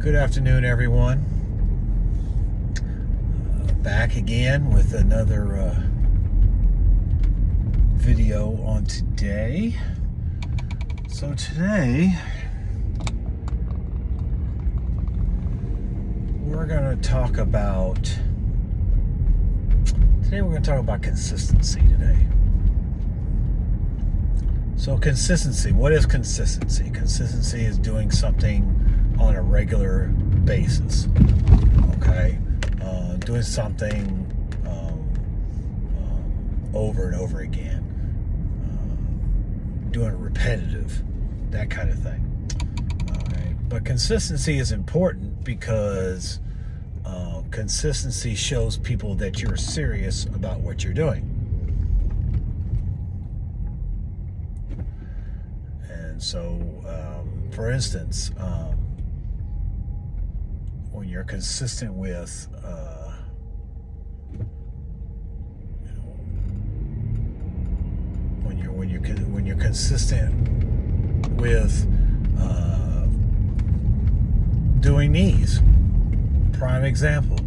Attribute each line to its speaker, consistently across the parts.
Speaker 1: Good afternoon, everyone. Back again with another video on today. So today we're going to talk about consistency today. So consistency, what is consistency? Consistency is doing something on a regular basis, okay? Doing something over and over again, doing it repetitive, that kind of thing. All right, but consistency is important because consistency shows people that you're serious about what you're doing. And so, for instance, when you're consistent with when you're consistent with doing these, prime example,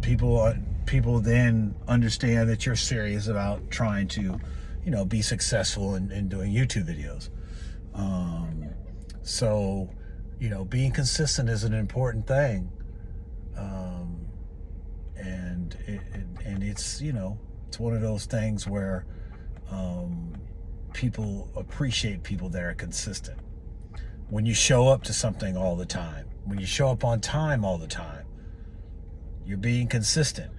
Speaker 1: people then understand that you're serious about trying to, be successful in doing YouTube videos. So, being consistent is an important thing, and it's it's one of those things where people appreciate people that are consistent. When you show up to something all the time, when you show up on time all the time, you're being consistent.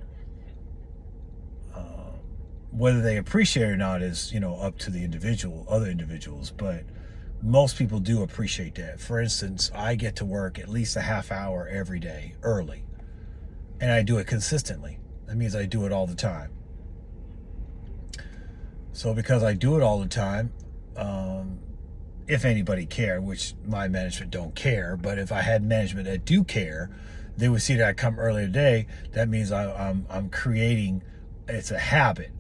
Speaker 1: Whether they appreciate it or not is, up to the other individuals, but most people do appreciate that. For instance, I get to work at least a half hour every day early, and I do it consistently. That means I do it all the time. So because I do it all the time, if anybody cared, which my management don't care, but if I had management that do care, they would see that I come early today. That means I'm creating, it's a habit.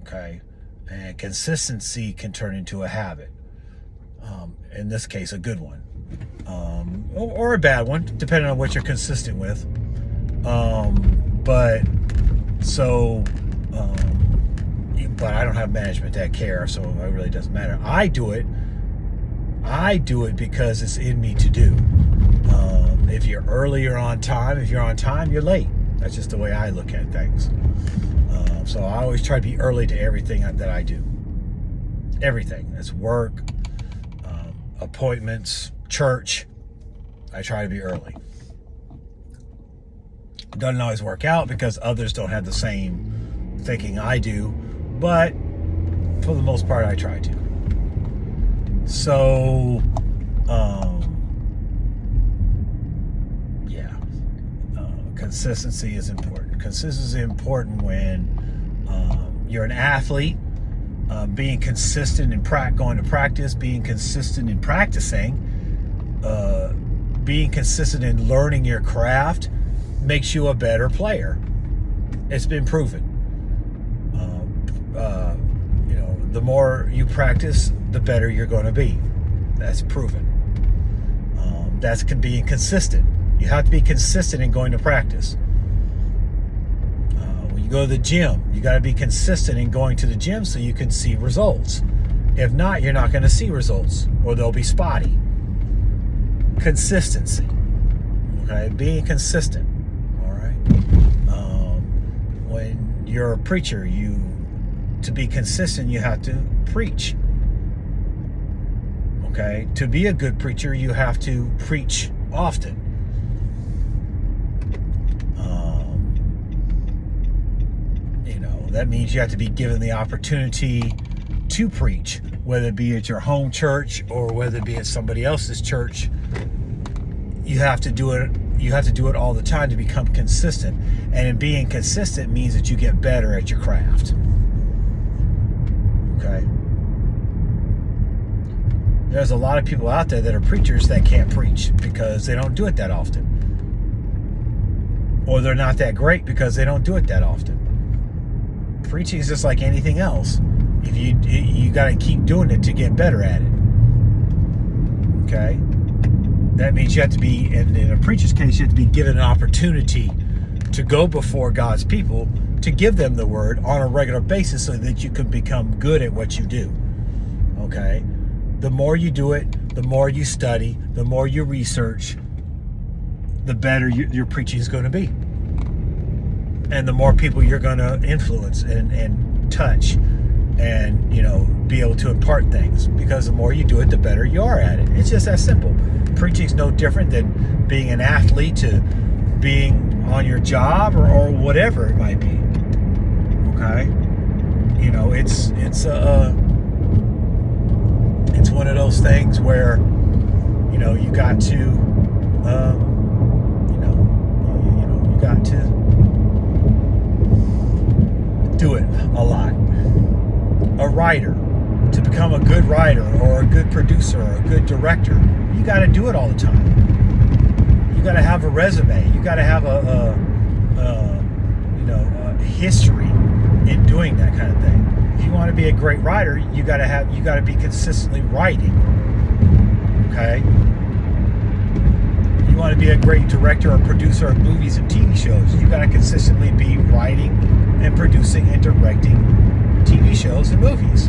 Speaker 1: Okay, and consistency can turn into a habit. In this case, a good one, or a bad one, depending on what you're consistent with. But I don't have management that care, so it really doesn't matter. I do it because it's in me to do. If you're early, you're on time. If you're on time, you're late. That's just the way I look at things. So I always try to be early to everything that I do. Everything. That's work, appointments, church. I try to be early. Doesn't always work out because others don't have the same thinking I do, but for the most part, I try to. So, consistency is important. Consistency is important when you're an athlete. Being consistent in going to practice, being consistent in practicing, being consistent in learning your craft makes you a better player. It's been proven. The more you practice, the better you're going to be. That's proven. That's being consistent. You have to be consistent in going to practice. When you go to the gym, you got to be consistent in going to the gym so you can see results. If not, you're not going to see results, or they'll be spotty. Consistency. Okay, being consistent. All right. When you're a preacher, to be consistent, you have to preach. Okay, to be a good preacher, you have to preach often. That means you have to be given the opportunity to preach, whether it be at your home church or whether it be at somebody else's church. You have to do it. You have to do it all the time to become consistent. And in being consistent means that you get better at your craft. Okay. There's a lot of people out there that are preachers that can't preach because they don't do it that often. Or they're not that great because they don't do it that often. Preaching is just like anything else. If you got to keep doing it to get better at it. Okay? That means you have to be, in a preacher's case, you have to be given an opportunity to go before God's people to give them the word on a regular basis so that you can become good at what you do. Okay? The more you do it, the more you study, the more you research, the better your preaching is going to be. And the more people you're going to influence and touch and, be able to impart things. Because the more you do it, the better you are at it. It's just that simple. Preaching's no different than being an athlete to being on your job or whatever it might be. Okay? It's one of those things where, you got to, you got to do it a lot. A writer, to become a good writer or a good producer or a good director, you got to do it all the time. You got to have a resume. You got to have a history in doing that kind of thing. If you want to be a great writer, you got to be consistently writing. Okay? If you want to be a great director or producer of movies and TV shows, you got to consistently be writing and producing and directing TV shows and movies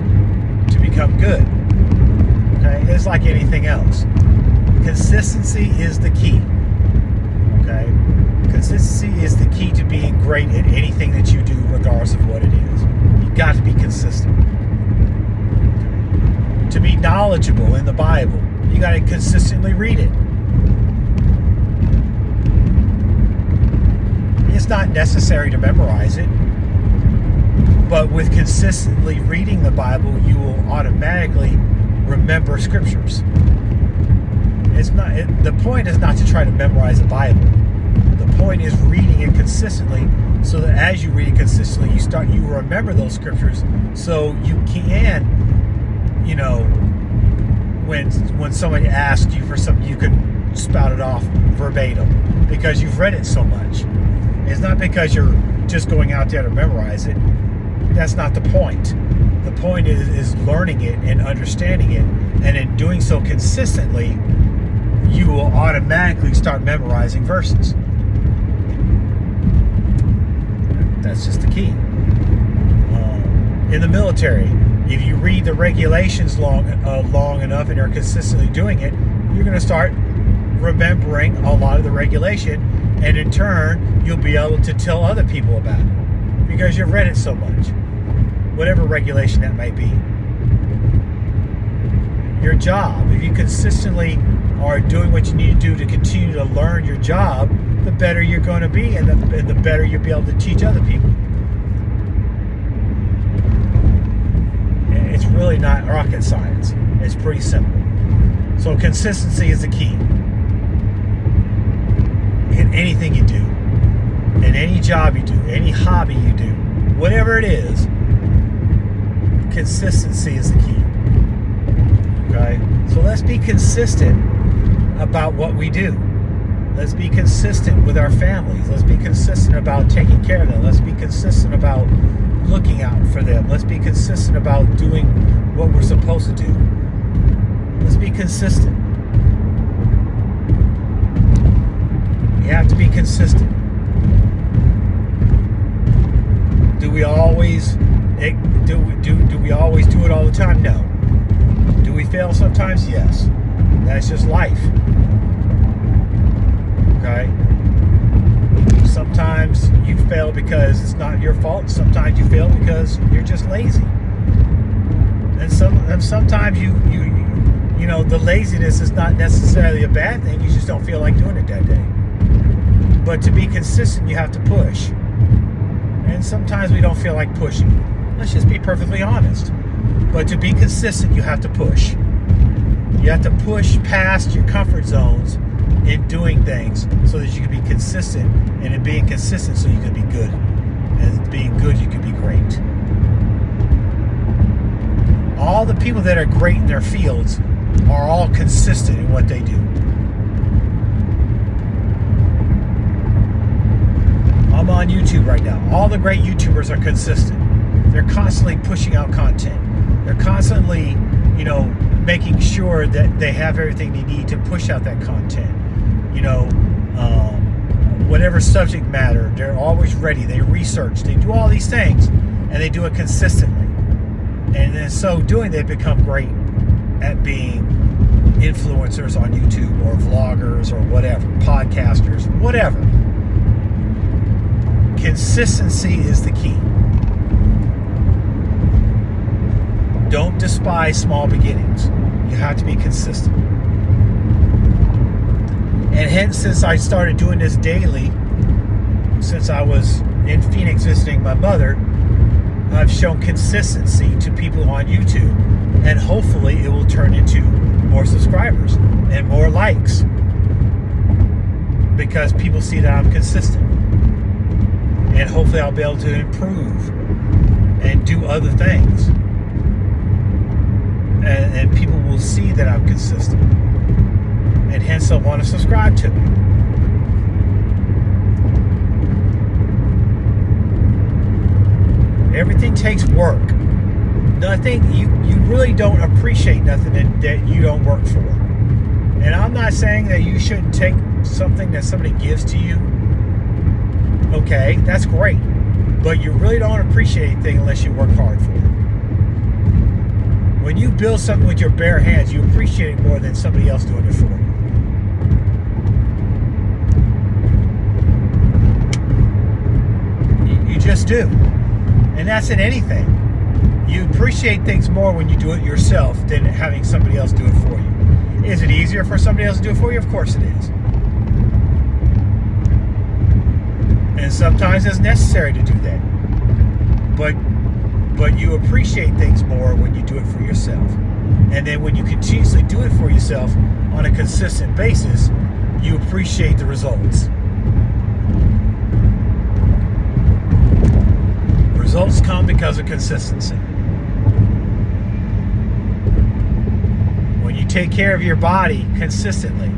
Speaker 1: to become good. Okay? It's like anything else. Consistency is the key. Okay? Consistency is the key to being great at anything that you do, regardless of what it is. You got to be consistent. To be knowledgeable in the Bible, you got to consistently read it. It's not necessary to memorize it, but with consistently reading the Bible, you will automatically remember scriptures. The point is not to try to memorize the Bible. The point is reading it consistently, so that as you read it consistently, you remember those scriptures, so you can, when somebody asks you for something, you can spout it off verbatim because you've read it so much. It's not because you're just going out there to memorize it. That's not the point. The point is learning it and understanding it, and in doing so consistently, you will automatically start memorizing verses. That's just the key. In the military, if you read the regulations long enough and are consistently doing it, you're going to start remembering a lot of the regulation, and in turn, you'll be able to tell other people about it because you've read it so much. Whatever regulation that may be. Your job, if you consistently are doing what you need to do to continue to learn your job, the better you're going to be, and the better you'll be able to teach other people. It's really not rocket science. It's pretty simple. So consistency is the key. In anything you do, in any job you do, any hobby you do, whatever it is, consistency is the key. Okay? So let's be consistent about what we do. Let's be consistent with our families. Let's be consistent about taking care of them. Let's be consistent about looking out for them. Let's be consistent about doing what we're supposed to do. Let's be consistent. You have to be consistent. Do we always do it all the time? No. Do we fail sometimes? Yes. That's just life. Okay? Sometimes you fail because it's not your fault. Sometimes you fail because you're just lazy. And sometimes the laziness is not necessarily a bad thing. You just don't feel like doing it that day. But to be consistent, you have to push. And sometimes we don't feel like pushing. Let's just be perfectly honest. But to be consistent, you have to push. You have to push past your comfort zones in doing things so that you can be consistent. And in being consistent, so you can be good. And in being good, you can be great. All the people that are great in their fields are all consistent in what they do. I'm on YouTube right now. All the great YouTubers are consistent. They're constantly pushing out content. They're constantly, making sure that they have everything they need to push out that content. Whatever subject matter, they're always ready. They research, they do all these things, and they do it consistently. And in so doing, they become great at being influencers on YouTube, or vloggers, or whatever, podcasters, whatever. Consistency is the key. Don't despise small beginnings. You have to be consistent. And hence, since I started doing this daily, since I was in Phoenix visiting my mother, I've shown consistency to people on YouTube, and hopefully it will turn into more subscribers and more likes, because people see that I'm consistent. And hopefully I'll be able to improve and do other things. And people will see that I'm consistent. And hence they'll want to subscribe to me. Everything takes work. Nothing, you really don't appreciate nothing that you don't work for. And I'm not saying that you shouldn't take something that somebody gives to you. Okay, that's great. But you really don't appreciate anything unless you work hard for it. When you build something with your bare hands, you appreciate it more than somebody else doing it for you. You just do. And that's in anything. You appreciate things more when you do it yourself than having somebody else do it for you. Is it easier for somebody else to do it for you? Of course it is. And sometimes it's necessary to do that. But you appreciate things more when you do it for yourself. And then when you continuously do it for yourself on a consistent basis, you appreciate the results. Results come because of consistency. When you take care of your body consistently,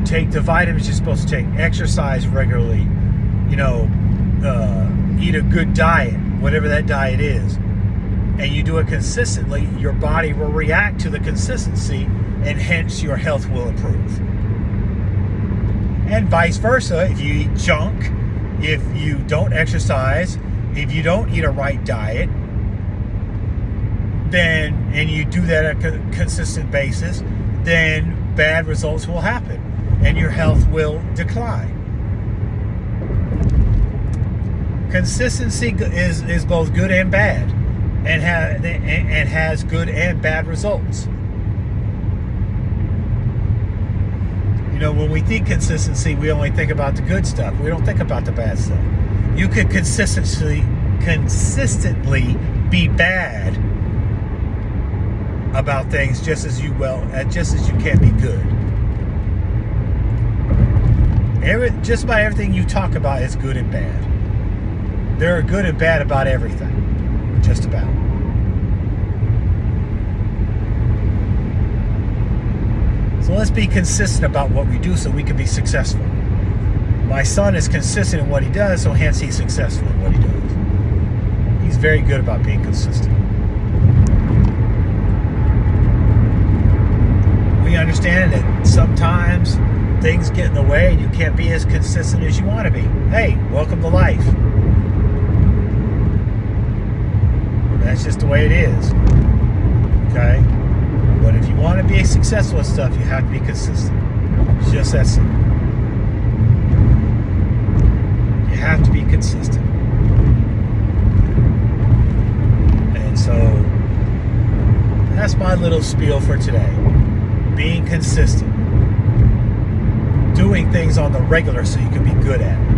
Speaker 1: take the vitamins you're supposed to take, exercise regularly, eat a good diet, whatever that diet is, and you do it consistently, your body will react to the consistency, and hence your health will improve. And vice versa, if you eat junk, if you don't exercise, if you don't eat a right diet, and you do that on a consistent basis, then bad results will happen, and your health will decline. Consistency is both good and bad, and has good and bad results. When we think consistency, we only think about the good stuff. We don't think about the bad stuff. You could consistently be bad about things just as you can be good. Just about everything you talk about is good and bad. There are good and bad about everything. Just about. So let's be consistent about what we do so we can be successful. My son is consistent in what he does, so hence he's successful in what he does. He's very good about being consistent. We understand that sometimes things get in the way and you can't be as consistent as you want to be. Hey, welcome to life. That's just the way it is. Okay? But if you want to be successful at stuff, you have to be consistent. It's just that simple. You have to be consistent. And so, that's my little spiel for today. Being consistent. Doing things on the regular so you can be good at it.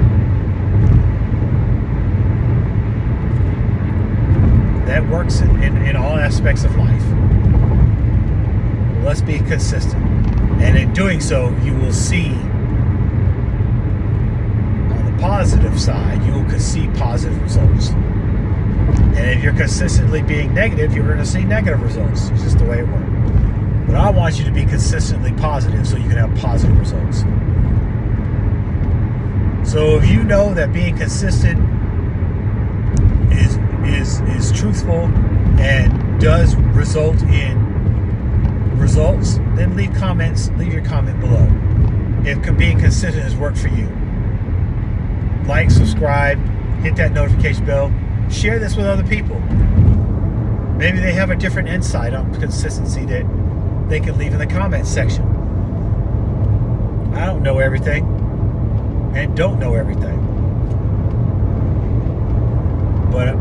Speaker 1: That works in all aspects of life. Let's be consistent. And in doing so, you will see, on the positive side, you will see positive results. And if you're consistently being negative, you're going to see negative results. It's just the way it works. But I want you to be consistently positive so you can have positive results. So if you know that being consistent is truthful and does result in results, then leave comments. Leave your comment below. If being consistent has worked for you, like, subscribe, hit that notification bell, share this with other people. Maybe they have a different insight on consistency that they can leave in the comments section. I don't know everything and don't know everything.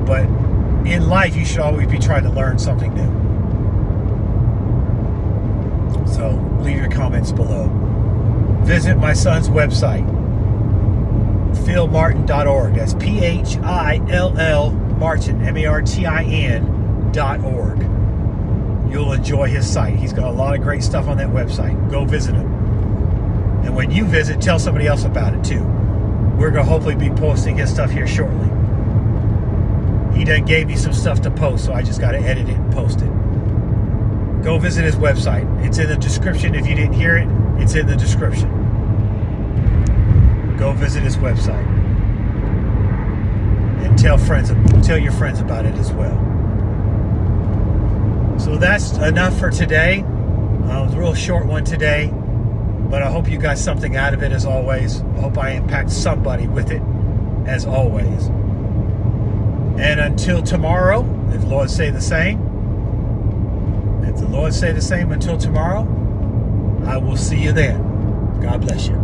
Speaker 1: But in life, you should always be trying to learn something new. So leave your comments below. Visit my son's website, philmartin.org. That's P-H-I-L-L Martin, MARTIN.org. You'll enjoy his site. He's got a lot of great stuff on that website. Go visit him. And when you visit, tell somebody else about it too. We're going to hopefully be posting his stuff here shortly. He done gave me some stuff to post, so I just got to edit it and post it. Go visit his website. It's in the description. If you didn't hear it, it's in the description. Go visit his website. And tell your friends about it as well. So that's enough for today. It was a real short one today, but I hope you got something out of it as always. I hope I impact somebody with it as always. And until tomorrow, if the Lord say the same, until tomorrow, I will see you then. God bless you.